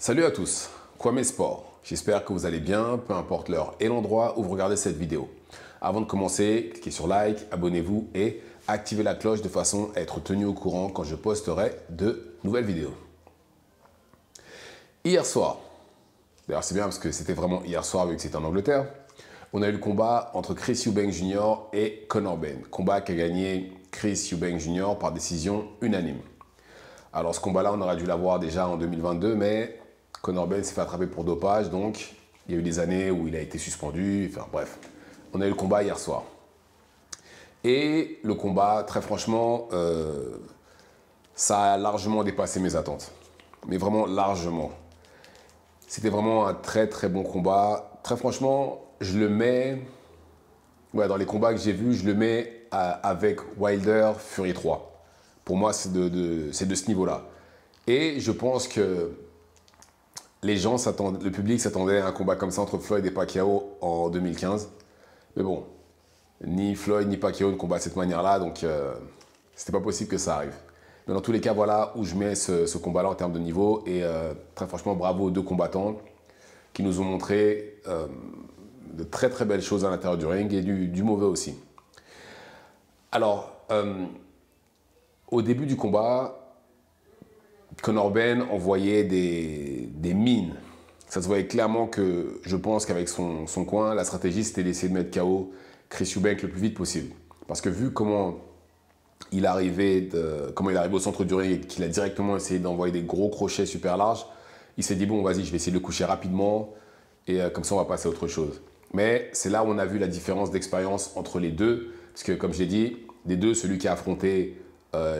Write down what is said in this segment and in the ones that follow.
Salut à tous, Kwame Sport. J'espère que vous allez bien, peu importe l'heure et l'endroit où vous regardez cette vidéo. Avant de commencer, cliquez sur like, abonnez-vous et activez la cloche de façon à être tenu au courant quand je posterai de nouvelles vidéos. Hier soir, d'ailleurs c'est bien parce que c'était vraiment hier soir vu que c'était en Angleterre, on a eu le combat entre Chris Eubank Jr. et Conor Benn. Combat qu'a gagné Chris Eubank Jr. par décision unanime. Alors ce combat-là, on aurait dû l'avoir déjà en 2022, mais Conor Benn s'est fait attraper pour dopage, donc il y a eu des années où il a été suspendu, enfin bref. On a eu le combat hier soir. Et le combat, très franchement, ça a largement dépassé mes attentes. Mais vraiment largement. C'était vraiment un très très bon combat. Très franchement, je le mets, dans les combats que j'ai vus, je le mets avec Wilder Fury 3. Pour moi, c'est de ce niveau-là. Et je pense que les gens s'attendent, le public s'attendait à un combat comme ça entre Floyd et Pacquiao en 2015. Mais bon, ni Floyd ni Pacquiao ne combattent de cette manière-là, donc c'était pas possible que ça arrive. Mais dans tous les cas, voilà où je mets ce combat-là en termes de niveau. Et très franchement, bravo aux deux combattants qui nous ont montré de très très belles choses à l'intérieur du ring et du mauvais aussi. Alors, au début du combat, Conor Benn envoyait des mines. Ça se voyait clairement que je pense qu'avec son coin, la stratégie c'était d'essayer de mettre KO Chris Eubank le plus vite possible. Parce que vu comment il arrivait au centre du ring et qu'il a directement essayé d'envoyer des gros crochets super larges, il s'est dit bon vas-y je vais essayer de le coucher rapidement et comme ça on va passer à autre chose. Mais c'est là où on a vu la différence d'expérience entre les deux. Parce que comme je l'ai dit, des deux, celui qui a affronté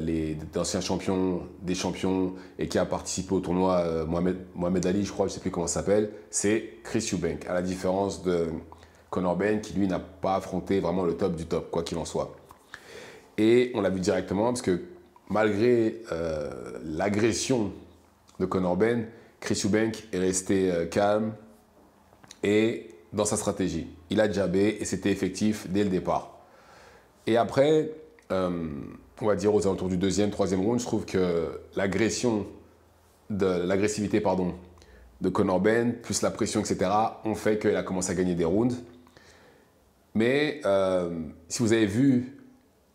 les anciens champions, des champions et qui a participé au tournoi Mohamed Ali, je crois, je ne sais plus comment ça s'appelle, c'est Chris Eubank, à la différence de Conor Benn qui lui n'a pas affronté vraiment le top du top, quoi qu'il en soit. Et on l'a vu directement parce que malgré l'agression de Conor Benn, Chris Eubank est resté calme et dans sa stratégie. Il a jabé et c'était effectif dès le départ. Et après, on va dire aux alentours du deuxième, troisième round, je trouve que l'agressivité de Conor Benn, plus la pression, etc., ont fait qu'il a commencé à gagner des rounds. Mais si vous avez vu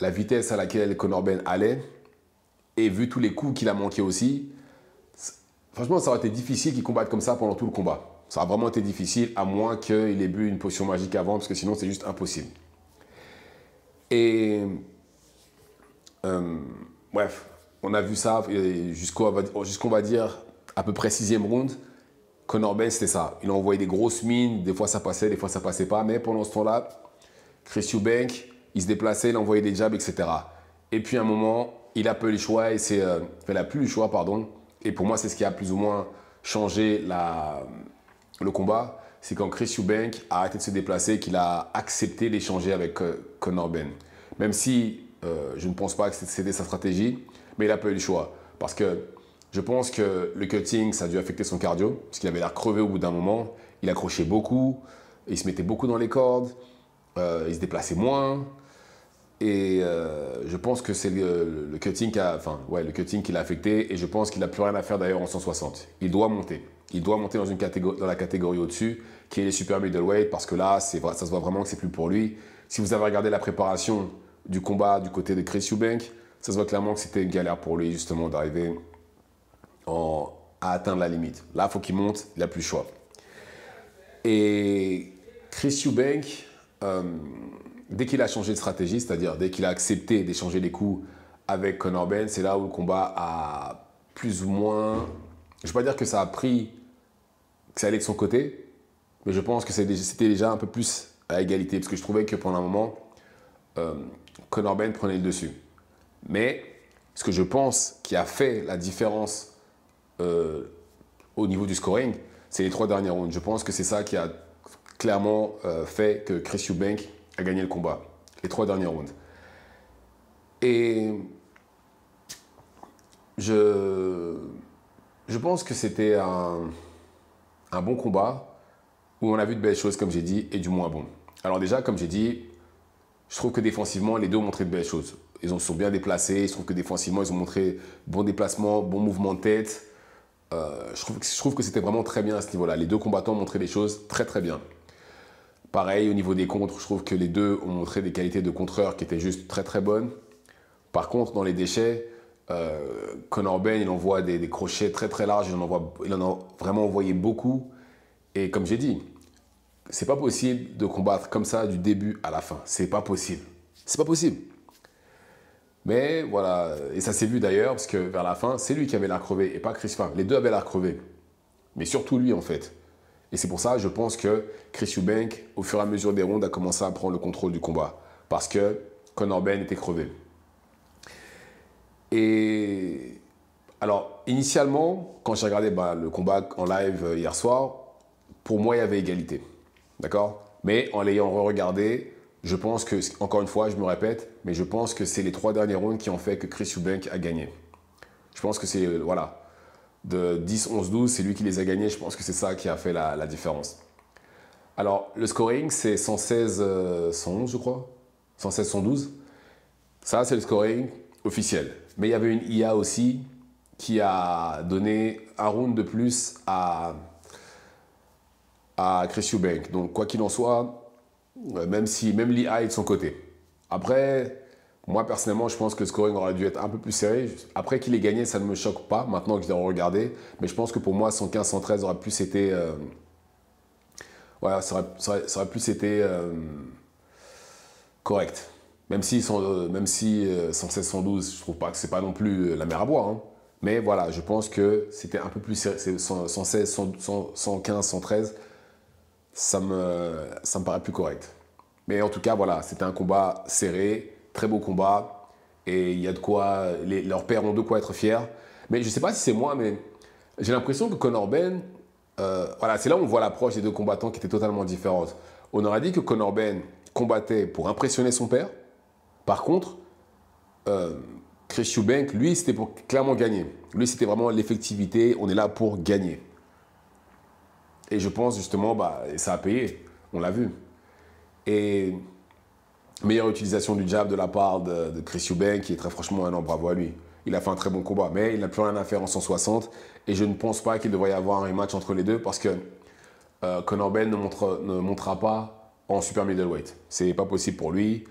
la vitesse à laquelle Conor Benn allait, et vu tous les coups qu'il a manqués aussi, franchement, ça aurait été difficile qu'il combatte comme ça pendant tout le combat. Ça a vraiment été difficile, à moins qu'il ait bu une potion magique avant, parce que sinon, c'est juste impossible. Et bref, on a vu ça jusqu'on va dire à peu près sixième round. Conor Benn, c'était ça. Il a envoyé des grosses mines, des fois ça passait, des fois ça passait pas. Mais pendant ce temps-là, Chris Eubank, il se déplaçait, il envoyait des jabs, etc. Et puis à un moment, il a peu le choix, il a plus le choix, pardon. Et pour moi, c'est ce qui a plus ou moins changé le combat. C'est quand Chris Eubank a arrêté de se déplacer, qu'il a accepté d'échanger avec Conor Benn. Même si je ne pense pas que c'était sa stratégie, mais il a pas eu le choix. Parce que je pense que le cutting, ça a dû affecter son cardio, parce qu'il avait l'air crevé au bout d'un moment. Il accrochait beaucoup, il se mettait beaucoup dans les cordes, il se déplaçait moins. Et je pense que c'est le cutting qui l'a affecté, et je pense qu'il n'a plus rien à faire d'ailleurs en 160. Il doit monter. Il doit monter dans la catégorie au-dessus, qui est les super middleweight, parce que là, ça se voit vraiment que c'est plus pour lui. Si vous avez regardé la préparation du combat du côté de Chris Eubank, ça se voit clairement que c'était une galère pour lui justement d'arriver à atteindre la limite. Là, il faut qu'il monte, il n'a plus le choix. Et Chris Eubank, dès qu'il a changé de stratégie, c'est-à-dire dès qu'il a accepté d'échanger les coups avec Conor Benn, c'est là où le combat a plus ou moins... Je ne vais pas dire que ça a pris, que ça allait de son côté, mais je pense que c'était déjà un peu plus à égalité, parce que je trouvais que pendant un moment, Conor Benn prenait le dessus. Mais ce que je pense qui a fait la différence au niveau du scoring, c'est les 3 derniers rounds. Je pense que c'est ça qui a clairement fait que Chris Eubank a gagné le combat. Les 3 derniers rounds. Et je pense que c'était un bon combat où on a vu de belles choses, comme j'ai dit, et du moins bon. Alors déjà, comme j'ai dit, je trouve que défensivement, les deux ont montré de belles choses. Ils se sont bien déplacés. Je trouve que défensivement, ils ont montré bon déplacement, bon mouvement de tête. Je trouve que c'était vraiment très bien à ce niveau-là. Les deux combattants ont montré des choses très très bien. Pareil, au niveau des contres, je trouve que les deux ont montré des qualités de contreurs qui étaient juste très très bonnes. Par contre, dans les déchets, Conor Ben, il envoie des crochets très très larges, il en a vraiment envoyé beaucoup. Et comme j'ai dit, c'est pas possible de combattre comme ça du début à la fin. C'est pas possible. C'est pas possible. Mais voilà, et ça s'est vu d'ailleurs, parce que vers la fin, c'est lui qui avait l'air crevé et pas Chris. Enfin, les deux avaient l'air crevés. Mais surtout lui en fait. Et c'est pour ça, je pense que Chris Eubank, au fur et à mesure des rounds, a commencé à prendre le contrôle du combat. Parce que Conor Ben était crevé. Et alors, initialement, quand j'ai regardé le combat en live hier soir, pour moi, il y avait égalité. D'accord? Mais en l'ayant re-regardé, je pense que, encore une fois, je me répète, mais je pense que c'est les 3 derniers rounds qui ont fait que Chris Eubank a gagné. Je pense que c'est, voilà, de 10, 11, 12, c'est lui qui les a gagnés. Je pense que c'est ça qui a fait la différence. Alors, le scoring, c'est 116, 111, je crois. 116, 112. Ça, c'est le scoring officiel. Mais il y avait une IA aussi qui a donné un round de plus à Chris Eubank. Donc, quoi qu'il en soit, même l'IA est de son côté. Après, moi, personnellement, je pense que le scoring aurait dû être un peu plus serré. Après qu'il ait gagné, ça ne me choque pas, maintenant que je l'ai regardé. Mais je pense que pour moi, 115-113 aurait plus été... ouais, ça aurait plus été correct. Même si 116-112, je trouve pas que c'est pas non plus la mer à boire. Hein. Mais voilà, je pense que c'était un peu plus serré. 116, 115, 113, ça me paraît plus correct. Mais en tout cas, voilà, c'était un combat serré, très beau combat. Et il y a de quoi, leurs pères ont de quoi être fiers. Mais je ne sais pas si c'est moi, mais j'ai l'impression que Conor Ben, voilà, c'est là où on voit l'approche des deux combattants qui était totalement différente. On aurait dit que Conor Ben combattait pour impressionner son père. Par contre, Chris Eubank, lui, c'était pour clairement gagner. Lui, c'était vraiment l'effectivité. On est là pour gagner. Et je pense justement, ça a payé. On l'a vu. Et meilleure utilisation du jab de la part de Chris Eubank, qui est très franchement un an, bravo à lui. Il a fait un très bon combat, mais il n'a plus rien à faire en 160. Et je ne pense pas qu'il devrait y avoir un rematch entre les deux parce que Conor Ben ne montera pas en super middleweight. C'est pas possible pour lui.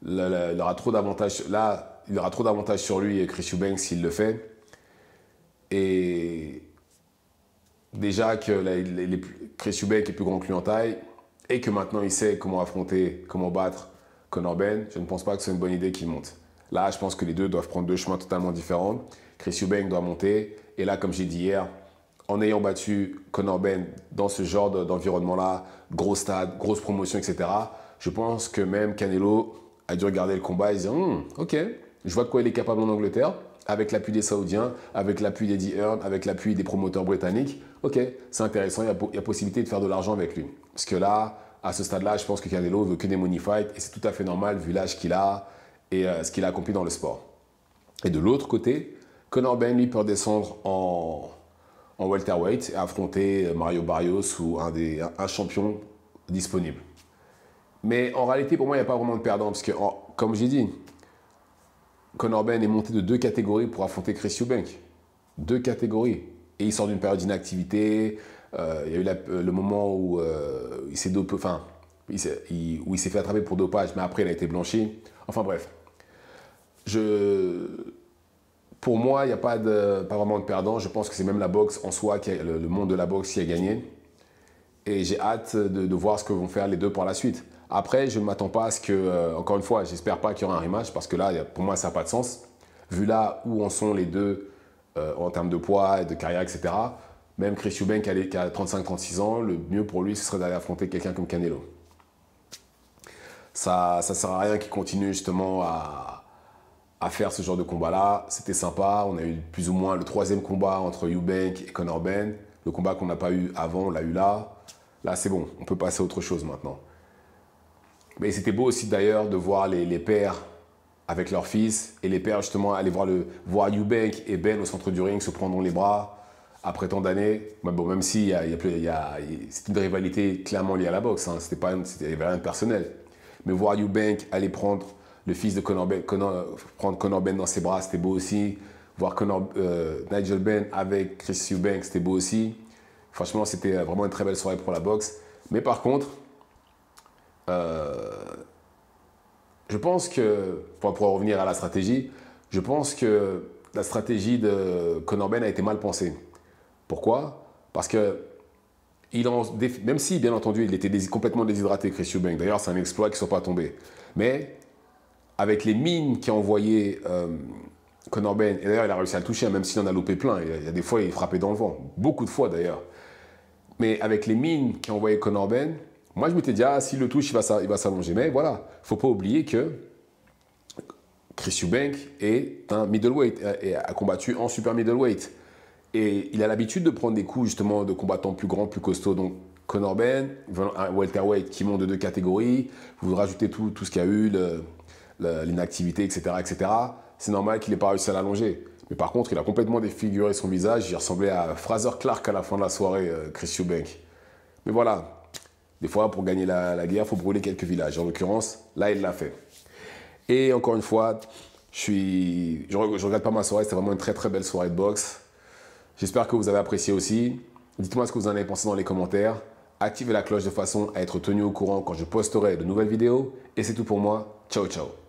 Il aura trop d'avantages. Là, il aura trop d'avantages sur lui et Chris Eubank s'il le fait. Et déjà que Chris Eubank est plus grand que lui en taille et que maintenant il sait comment affronter, comment battre Conor Ben, je ne pense pas que c'est une bonne idée qu'il monte. Là, je pense que les deux doivent prendre deux chemins totalement différents. Chris Eubank doit monter. Et là, comme j'ai dit hier, en ayant battu Conor Ben dans ce genre d'environnement-là, gros stade, grosse promotion, etc., je pense que même Canelo a dû regarder le combat et se dire ok, je vois de quoi il est capable en Angleterre, avec l'appui des Saoudiens, avec l'appui d'Eddie Hearn, avec l'appui des promoteurs britanniques. Ok, c'est intéressant, il y a possibilité de faire de l'argent avec lui. Parce que là, à ce stade-là, je pense que Canelo veut que des money fights et c'est tout à fait normal vu l'âge qu'il a et ce qu'il a accompli dans le sport. Et de l'autre côté, Conor Ben, lui, peut descendre en welterweight et affronter Mario Barrios ou un champion disponible. Mais en réalité, pour moi, il n'y a pas vraiment de perdant parce que, comme j'ai dit, Conor Ben est monté de 2 catégories pour affronter Chris Eubank. 2 catégories. Et il sort d'une période d'inactivité. Il y a eu le moment où il s'est dopé, enfin, où il s'est fait attraper pour dopage, mais après il a été blanchi. Enfin bref. Pour moi, il n'y a pas vraiment de perdant. Je pense que c'est même la boxe en soi, le monde de la boxe qui a gagné. Et j'ai hâte de voir ce que vont faire les deux par la suite. Après, je ne m'attends pas à ce que, encore une fois, j'espère pas qu'il y aura un rematch parce que là, pour moi, ça n'a pas de sens. Vu là où en sont les deux en termes de poids et de carrière, etc. Même Chris Eubank qui a 35-36 ans, le mieux pour lui, ce serait d'aller affronter quelqu'un comme Canelo. Ça ne sert à rien qu'il continue justement à faire ce genre de combat-là. C'était sympa. On a eu plus ou moins le 3e combat entre Eubank et Conor Ben. Le combat qu'on n'a pas eu avant, on l'a eu là. Là, c'est bon. On peut passer à autre chose maintenant. Mais c'était beau aussi d'ailleurs de voir les pères avec leurs fils et les pères justement aller voir Eubank et Ben au centre du ring se prendre dans les bras après tant d'années. Bon, même si c'est une rivalité clairement liée à la boxe, hein. Il n'y avait rien de personnel. Mais voir Eubank aller prendre le fils de Conor Ben dans ses bras, c'était beau aussi. Voir Nigel Benn avec Chris Eubank, c'était beau aussi. Franchement, c'était vraiment une très belle soirée pour la boxe. Mais par contre, je pense que, pour revenir à la stratégie, je pense que la stratégie de Conor Benn a été mal pensée. Pourquoi? Parce que, même si, bien entendu, il était complètement déshydraté, Chris Eubank. D'ailleurs, c'est un exploit qu'il ne soit pas tombé. Mais, avec les mines qu'a envoyé Conor Benn, et d'ailleurs, il a réussi à le toucher, même s'il en a loupé plein. Il y a des fois, il frappait dans le vent. Beaucoup de fois, d'ailleurs. Mais avec les mines qu'a envoyé Conor Benn, moi, je m'étais dit, ah, s'il le touche, il va s'allonger. Mais voilà, il ne faut pas oublier que Chris Eubank est un middleweight et a combattu en super middleweight. Et il a l'habitude de prendre des coups, justement, de combattants plus grands, plus costauds. Donc, Conor Benn, un welterweight qui monte de 2 catégories. Vous rajoutez tout ce qu'il y a eu, l'inactivité, etc., etc. C'est normal qu'il n'ait pas réussi à l'allonger. Mais par contre, il a complètement défiguré son visage. Il ressemblait à Fraser Clark à la fin de la soirée, Chris Eubank. Mais voilà, des fois, pour gagner la guerre, il faut brûler quelques villages. En l'occurrence, là, il l'a fait. Et encore une fois, je regrette pas ma soirée. C'était vraiment une très très belle soirée de boxe. J'espère que vous avez apprécié aussi. Dites-moi ce que vous en avez pensé dans les commentaires. Activez la cloche de façon à être tenu au courant quand je posterai de nouvelles vidéos. Et c'est tout pour moi. Ciao, ciao.